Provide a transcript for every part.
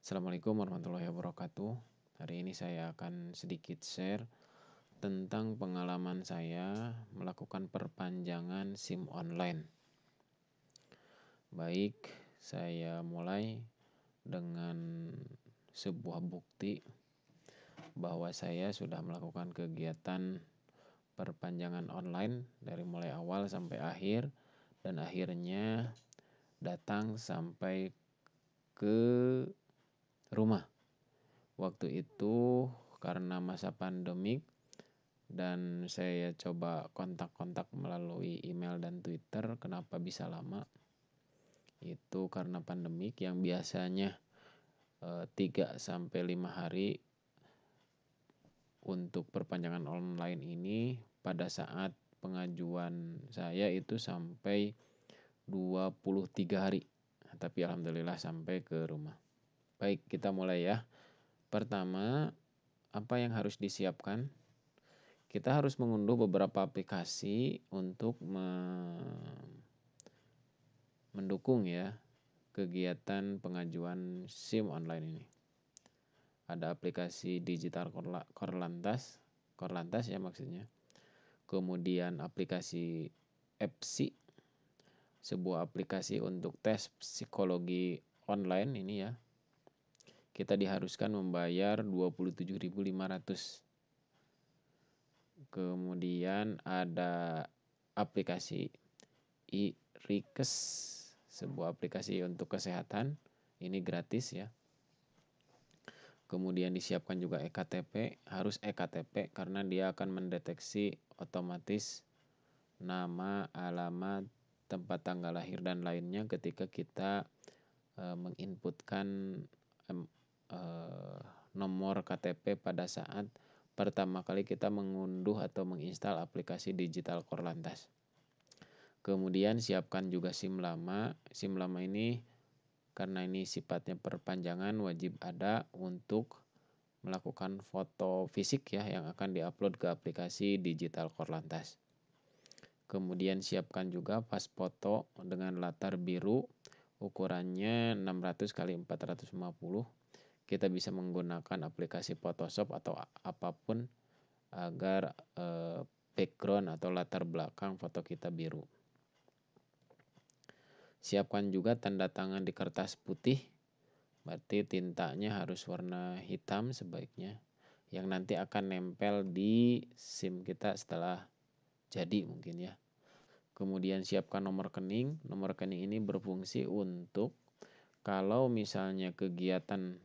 Assalamualaikum warahmatullahi wabarakatuh. Hari ini saya akan sedikit share tentang pengalaman saya melakukan perpanjangan SIM online. Baik, saya mulai dengan sebuah bukti bahwa saya sudah melakukan kegiatan perpanjangan online dari mulai awal sampai akhir dan akhirnya datang sampai ke rumah. Waktu itu karena masa pandemik dan saya coba kontak-kontak melalui email dan Twitter, kenapa bisa lama? Itu karena pandemik yang biasanya 3-5 hari untuk perpanjangan online ini, pada saat pengajuan saya itu sampai 23 hari. Tapi alhamdulillah sampai ke rumah. Baik, kita mulai ya. Pertama, apa yang harus disiapkan? Kita harus mengunduh beberapa aplikasi untuk mendukung ya kegiatan pengajuan SIM online ini. Ada aplikasi digital Korlantas ya maksudnya. Kemudian aplikasi EPSI, sebuah aplikasi untuk tes psikologi online ini ya. Kita diharuskan membayar 27.500. Kemudian ada aplikasi iRikes, sebuah aplikasi untuk kesehatan, ini gratis ya. Kemudian disiapkan juga eKTP, harus eKTP karena dia akan mendeteksi otomatis nama, alamat, tempat tanggal lahir dan lainnya ketika kita menginputkan nomor KTP pada saat pertama kali kita mengunduh atau menginstal aplikasi digital Korlantas. Kemudian siapkan juga SIM lama. SIM lama ini karena ini sifatnya perpanjangan wajib ada untuk melakukan foto fisik ya yang akan diupload ke aplikasi digital Korlantas. Kemudian siapkan juga pas foto dengan latar biru, ukurannya 600 x 450. Kita bisa menggunakan aplikasi Photoshop atau apapun agar background atau latar belakang foto kita biru. Siapkan juga tanda tangan di kertas putih, berarti tintanya harus warna hitam sebaiknya, yang nanti akan nempel di SIM kita setelah jadi mungkin ya. Kemudian siapkan nomor rekening. Nomor rekening ini berfungsi untuk kalau misalnya kegiatan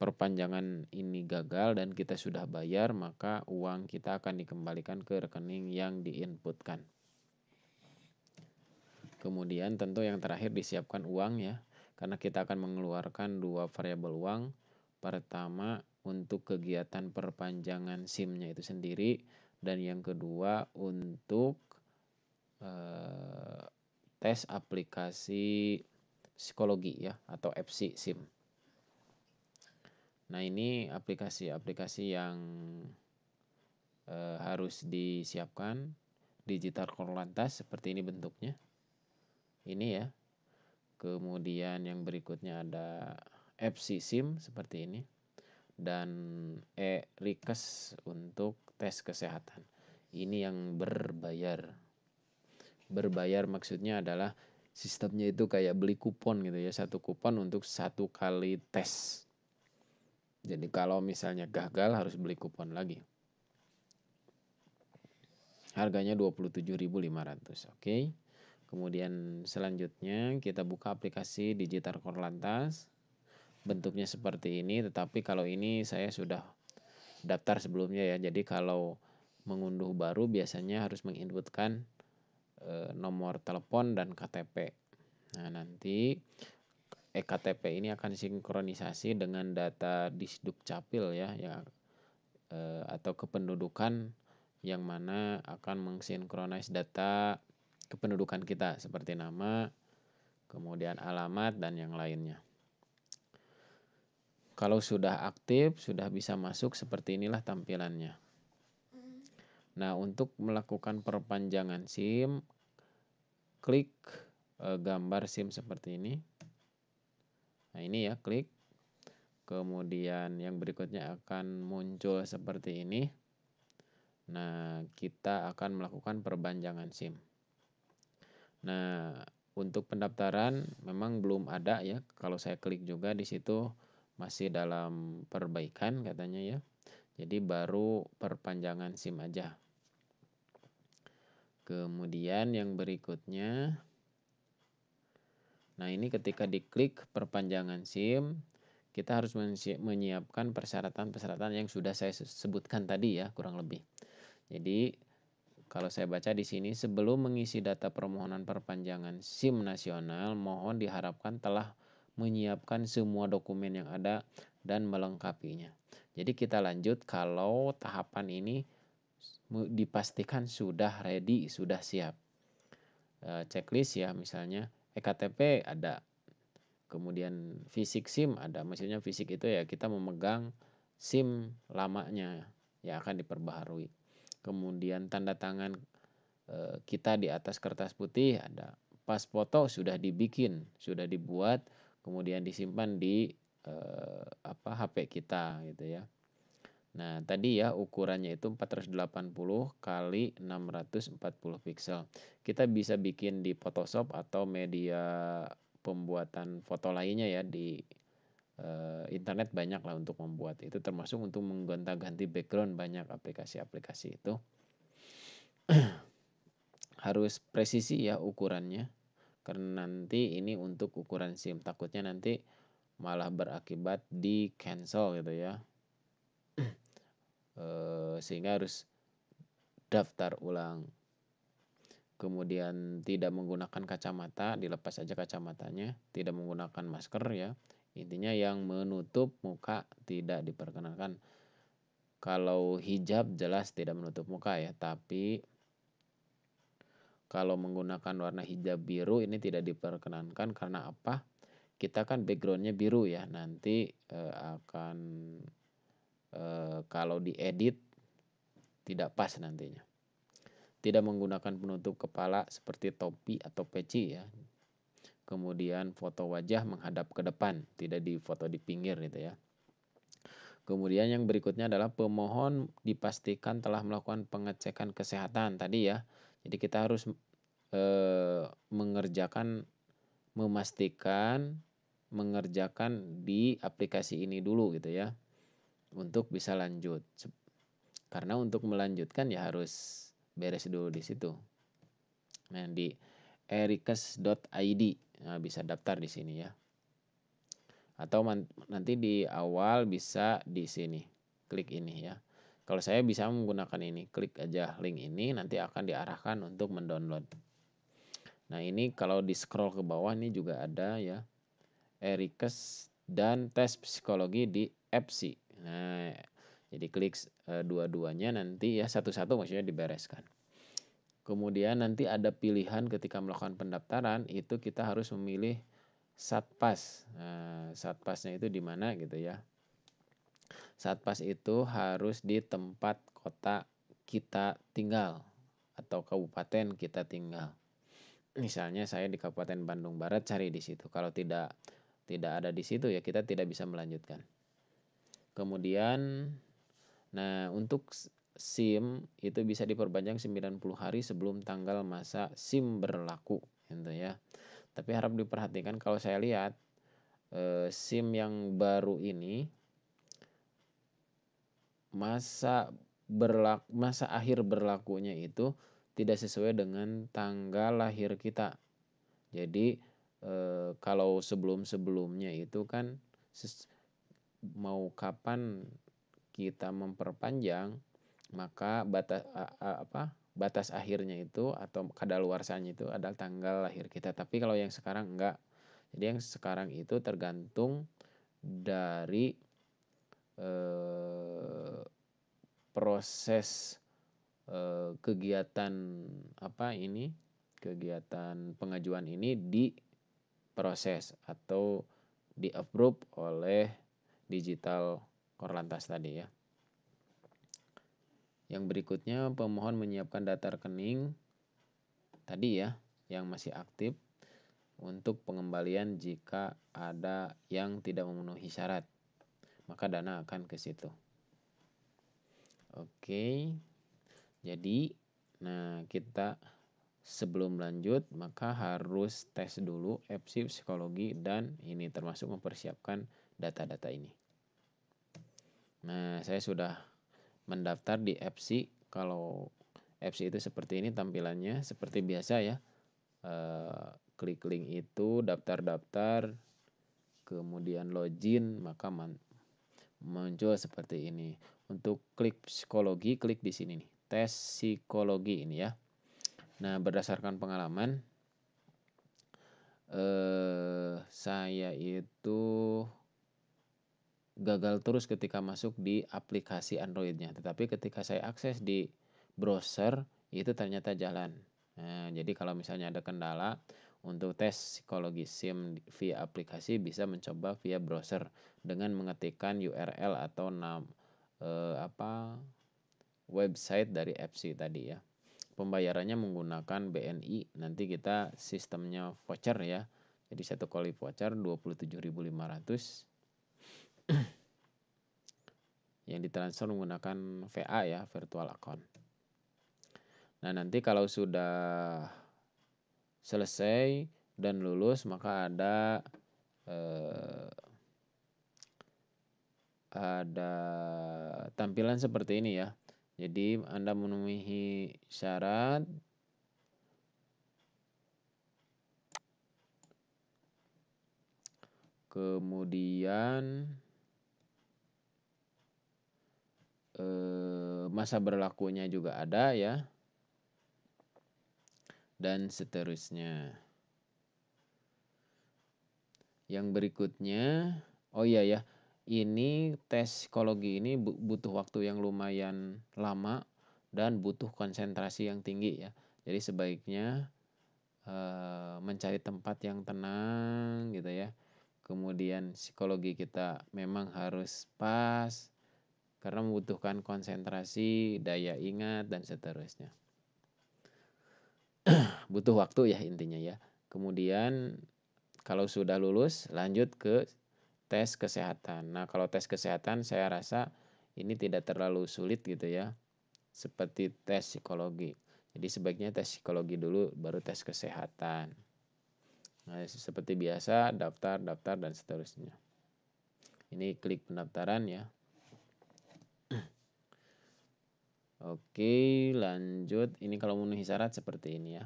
perpanjangan ini gagal dan kita sudah bayar, maka uang kita akan dikembalikan ke rekening yang diinputkan. Kemudian tentu yang terakhir disiapkan uang ya, karena kita akan mengeluarkan dua variabel uang. Pertama untuk kegiatan perpanjangan SIM-nya itu sendiri, dan yang kedua untuk tes aplikasi psikologi ya atau EPSI SIM. Nah ini aplikasi-aplikasi yang harus disiapkan. Digital Korlantas seperti ini bentuknya. Ini ya. Kemudian yang berikutnya ada EPSI SIM seperti ini. Dan iRikes untuk tes kesehatan. Ini yang berbayar. Berbayar maksudnya adalah sistemnya itu kayak beli kupon gitu ya. Satu kupon untuk satu kali tes. Jadi kalau misalnya gagal harus beli kupon lagi. Harganya 27.500. Oke. Kemudian selanjutnya kita buka aplikasi digital Korlantas. Bentuknya seperti ini, tetapi kalau ini saya sudah daftar sebelumnya ya. Jadi kalau mengunduh baru biasanya harus menginputkan nomor telepon dan KTP. Nah, nanti eKTP ini akan sinkronisasi dengan data Disdukcapil ya, atau kependudukan, yang mana akan mengsinkronis data kependudukan kita seperti nama, kemudian alamat dan yang lainnya. Kalau sudah aktif, sudah bisa masuk, seperti inilah tampilannya. Nah, untuk melakukan perpanjangan SIM, klik gambar SIM seperti ini. Nah, ini ya, klik. Kemudian yang berikutnya akan muncul seperti ini. Nah, kita akan melakukan perpanjangan SIM. Nah, untuk pendaftaran memang belum ada ya. Kalau saya klik juga di situ masih dalam perbaikan katanya ya. Jadi baru perpanjangan SIM aja. Kemudian yang berikutnya, nah ini ketika diklik perpanjangan SIM, kita harus menyiapkan persyaratan-persyaratan yang sudah saya sebutkan tadi ya, kurang lebih. Jadi kalau saya baca di sini, sebelum mengisi data permohonan perpanjangan SIM nasional, mohon diharapkan telah menyiapkan semua dokumen yang ada dan melengkapinya. Jadi kita lanjut kalau tahapan ini dipastikan sudah ready, sudah siap. Checklist ya, misalnya ektp ada, kemudian fisik SIM ada. Maksudnya fisik itu ya kita memegang SIM lamanya yang akan diperbaharui. Kemudian tanda tangan kita di atas kertas putih ada. Pas foto sudah dibikin, sudah dibuat, kemudian disimpan di HP kita gitu ya. Nah, tadi ya ukurannya itu 480 kali 640 pixel. Kita bisa bikin di Photoshop atau media pembuatan foto lainnya ya, di internet banyak lah untuk membuat itu, termasuk untuk menggonta-ganti background banyak aplikasi-aplikasi itu. Harus presisi ya ukurannya, karena nanti ini untuk ukuran SIM, takutnya nanti malah berakibat di cancel gitu ya. Sehingga harus daftar ulang. Kemudian tidak menggunakan kacamata, dilepas saja kacamatanya, tidak menggunakan masker ya. Intinya yang menutup muka tidak diperkenankan. Kalau hijab jelas tidak menutup muka ya, tapi kalau menggunakan warna hijab biru ini tidak diperkenankan. Karena apa? Kita kan backgroundnya biru ya, nanti akan kalau diedit tidak pas nantinya. Tidak menggunakan penutup kepala seperti topi atau peci ya. Kemudian foto wajah menghadap ke depan, tidak di foto di pinggir gitu ya. Kemudian yang berikutnya adalah pemohon dipastikan telah melakukan pengecekan kesehatan tadi ya. Jadi kita harus mengerjakan di aplikasi ini dulu gitu ya, untuk bisa lanjut. Karena untuk melanjutkan ya harus beres dulu di situ. Nah, di erikes.id bisa daftar di sini ya. Atau nanti di awal bisa di sini, klik ini ya. Kalau saya bisa menggunakan ini, klik aja link ini, nanti akan diarahkan untuk mendownload. Nah, ini kalau di scroll ke bawah ini juga ada ya, Erikes dan tes psikologi di EPSI. Nah, jadi klik dua-duanya nanti ya, satu-satu maksudnya dibereskan. Kemudian nanti ada pilihan ketika melakukan pendaftaran, itu kita harus memilih Satpas. Nah, Satpasnya itu di mana gitu ya. Satpas itu harus di tempat kota kita tinggal atau kabupaten kita tinggal. Misalnya saya di Kabupaten Bandung Barat, cari di situ. Kalau tidak ada di situ ya kita tidak bisa melanjutkan. Kemudian nah, untuk SIM itu bisa diperpanjang 90 hari sebelum tanggal masa SIM berlaku gitu ya. Tapi harap diperhatikan, kalau saya lihat SIM yang baru ini masa akhir berlakunya itu tidak sesuai dengan tanggal lahir kita. Jadi kalau sebelum-sebelumnya itu kan mau kapan kita memperpanjang, maka batas akhirnya itu atau kadaluarsanya itu adalah tanggal lahir kita. Tapi kalau yang sekarang enggak. Jadi yang sekarang itu tergantung dari proses kegiatan kegiatan pengajuan ini diproses atau di-approve oleh digital Korlantas tadi ya. Yang berikutnya, pemohon menyiapkan data rekening tadi ya yang masih aktif untuk pengembalian jika ada yang tidak memenuhi syarat. maka dana akan ke situ. Oke. Jadi, nah kita sebelum lanjut maka harus tes dulu EPSI psikologi dan ini termasuk mempersiapkan data-data ini. Nah, saya sudah mendaftar di EPSI. Kalau EPSI itu seperti ini tampilannya, seperti biasa ya. Klik link itu, daftar-daftar, kemudian login, maka muncul seperti ini. Untuk klik psikologi, klik di sini nih, tes psikologi ini ya. Nah, berdasarkan pengalaman, saya itu gagal terus ketika masuk di aplikasi Android-nya. Tetapi ketika saya akses di browser, itu ternyata jalan. Nah, jadi kalau misalnya ada kendala untuk tes psikologi SIM via aplikasi, bisa mencoba via browser dengan mengetikkan URL atau website dari EPSI tadi ya. Pembayarannya menggunakan BNI, nanti kita sistemnya voucher ya. Jadi satu kali voucher 27.500 yang ditransfer menggunakan VA ya, virtual account. Nah, nanti kalau sudah selesai dan lulus, maka ada tampilan seperti ini ya. Jadi Anda memenuhi syarat, kemudian masa berlakunya juga ada ya, dan seterusnya. Yang berikutnya, oh iya ya, ini tes psikologi ini butuh waktu yang lumayan lama dan butuh konsentrasi yang tinggi ya. Jadi sebaiknya mencari tempat yang tenang gitu ya. Kemudian psikologi kita memang harus pas karena membutuhkan konsentrasi, daya ingat, dan seterusnya. Butuh waktu ya intinya ya. Kemudian kalau sudah lulus lanjut ke tes kesehatan. Nah, kalau tes kesehatan saya rasa ini tidak terlalu sulit gitu ya. Seperti tes psikologi. Jadi sebaiknya tes psikologi dulu baru tes kesehatan. Nah, seperti biasa daftar, dan seterusnya. Ini klik pendaftaran ya. Oke, lanjut. Ini kalau memenuhi syarat seperti ini ya.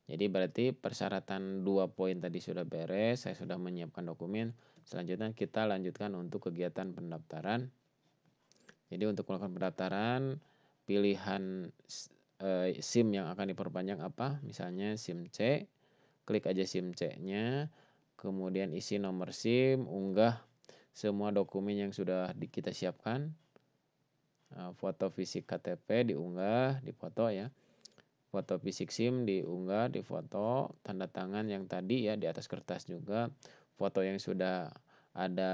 Jadi berarti persyaratan 2 poin tadi sudah beres, saya sudah menyiapkan dokumen. Selanjutnya kita lanjutkan untuk kegiatan pendaftaran. Jadi untuk melakukan pendaftaran, pilihan SIM yang akan diperpanjang apa? Misalnya SIM C, klik aja SIM C-nya, kemudian isi nomor SIM, unggah semua dokumen yang sudah kita siapkan. Foto fisik KTP diunggah, difoto ya. Foto fisik SIM diunggah, difoto, tanda tangan yang tadi ya di atas kertas juga. Foto yang sudah ada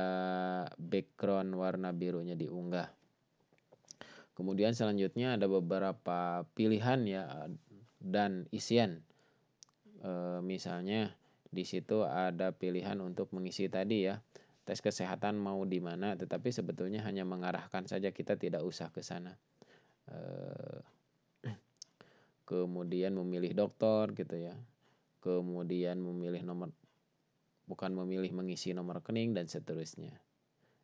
background warna birunya diunggah. Kemudian selanjutnya ada beberapa pilihan ya dan isian. Misalnya di situ ada pilihan untuk mengisi tadi ya. Tes kesehatan mau di mana, tetapi sebetulnya hanya mengarahkan saja, kita tidak usah ke sana. Kemudian memilih dokter gitu ya. Kemudian memilih mengisi nomor rekening dan seterusnya.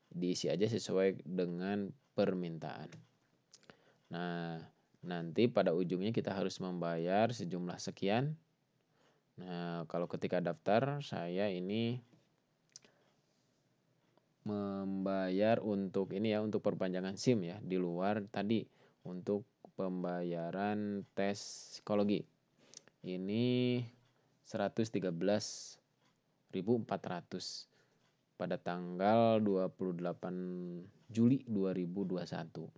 Diisi aja sesuai dengan permintaan. Nah, nanti pada ujungnya kita harus membayar sejumlah sekian. Nah, kalau ketika daftar saya ini membayar untuk ini ya, untuk perpanjangan SIM ya, di luar tadi untuk pembayaran tes psikologi. Ini 113.400 pada tanggal 28 Juli 2021.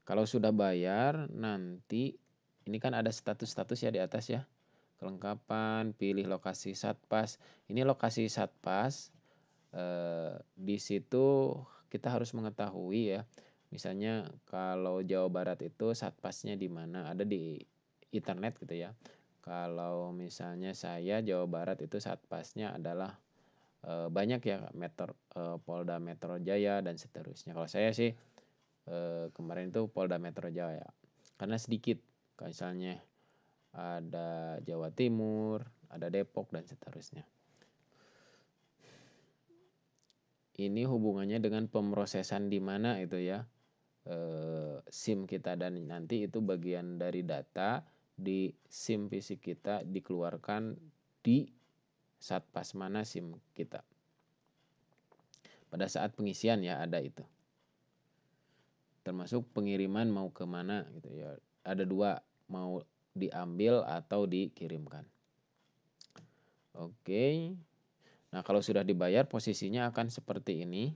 Kalau sudah bayar nanti ini kan ada status-status ya di atas ya. Kelengkapan, pilih lokasi Satpas. Ini lokasi Satpas, di situ kita harus mengetahui ya. Misalnya kalau Jawa Barat itu Satpasnya di mana, ada di internet gitu ya. Kalau misalnya saya Jawa Barat itu Satpasnya adalah banyak ya Polda Metro Jaya dan seterusnya. Kalau saya sih kemarin itu Polda Metro Jaya karena sedikit, misalnya ada Jawa Timur, ada Depok dan seterusnya. Ini hubungannya dengan pemrosesan di mana itu ya SIM kita, dan nanti itu bagian dari data di SIM fisik kita dikeluarkan di Satpas mana SIM kita. Pada saat pengisian ya ada itu. Termasuk pengiriman mau kemana gitu ya. Ada dua, mau diambil atau dikirimkan. Oke. Nah kalau sudah dibayar posisinya akan seperti ini.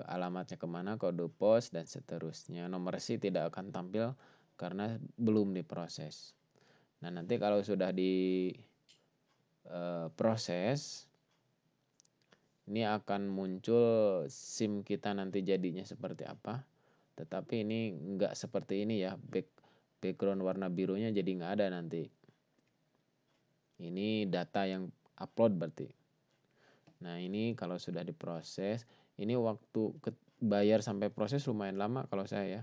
Alamatnya kemana, kode pos dan seterusnya. Nomor SI tidak akan tampil karena belum diproses. Nah nanti kalau sudah diproses, ini akan muncul SIM kita nanti jadinya seperti apa. Tetapi ini enggak seperti ini ya, background warna birunya jadi enggak ada nanti. Ini data yang upload berarti. Nah ini kalau sudah diproses, ini waktu bayar sampai proses lumayan lama kalau saya ya.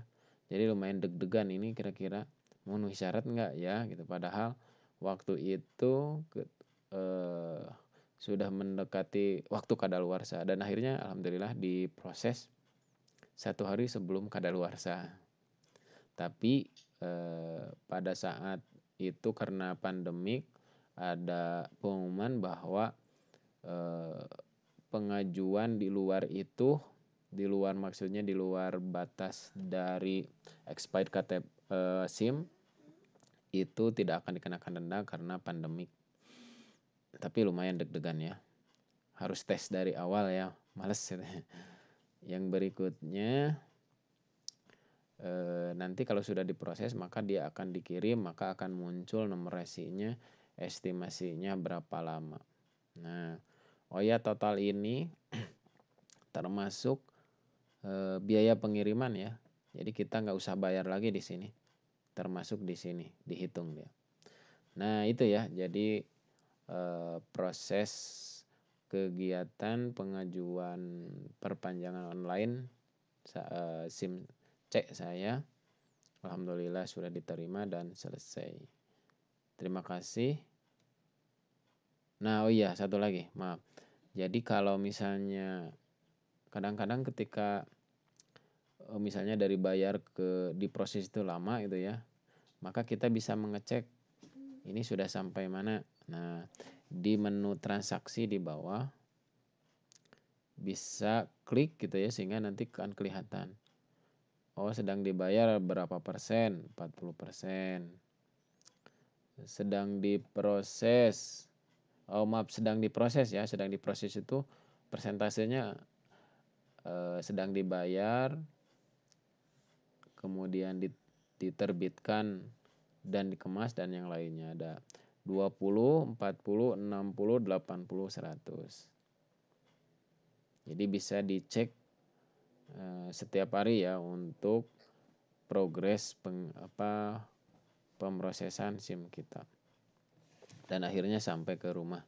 Jadi lumayan deg-degan ini kira-kira memenuhi syarat enggak ya gitu. Padahal waktu itu sudah mendekati waktu kadaluarsa dan akhirnya alhamdulillah diproses 1 hari sebelum kadaluarsa. Tapi pada saat itu karena pandemik ada pengumuman bahwa pengajuan di luar itu, di luar maksudnya di luar batas dari expired KTP SIM itu tidak akan dikenakan denda karena pandemik. Tapi lumayan deg-degan ya. Harus tes dari awal ya, males gitu. Yang berikutnya nanti kalau sudah diproses maka dia akan dikirim, maka akan muncul nomor resinya, estimasinya berapa lama. Nah, oh ya total ini termasuk biaya pengiriman ya. Jadi kita nggak usah bayar lagi di sini, termasuk di sini dihitung dia. Nah itu ya, jadi proses kegiatan pengajuan perpanjangan online SIM C saya alhamdulillah sudah diterima dan selesai. Terima kasih. Nah, oh iya, satu lagi, maaf. Jadi kalau misalnya kadang-kadang ketika misalnya dari bayar ke diproses itu lama itu ya, maka kita bisa mengecek ini sudah sampai mana. Nah, di menu transaksi di bawah bisa klik gitu ya sehingga nanti akan kelihatan. Oh, sedang dibayar berapa persen? 40%. Sedang diproses. Oh, maaf, sedang diproses ya. Sedang diproses itu persentasenya sedang dibayar, kemudian diterbitkan dan dikemas dan yang lainnya ada 20, 40, 60, 80, 100. Jadi bisa dicek setiap hari ya untuk progres pemrosesan SIM kita. Dan akhirnya sampai ke rumah.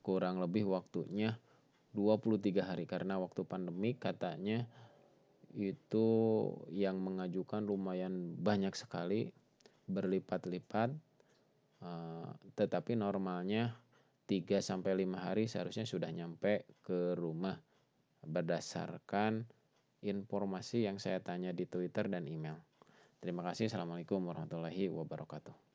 Kurang lebih waktunya 23 hari karena waktu pandemik katanya itu yang mengajukan lumayan banyak sekali, berlipat-lipat. Tetapi normalnya 3-5 hari seharusnya sudah nyampe ke rumah berdasarkan informasi yang saya tanya di Twitter dan email. Terima kasih. Assalamualaikum warahmatullahi wabarakatuh.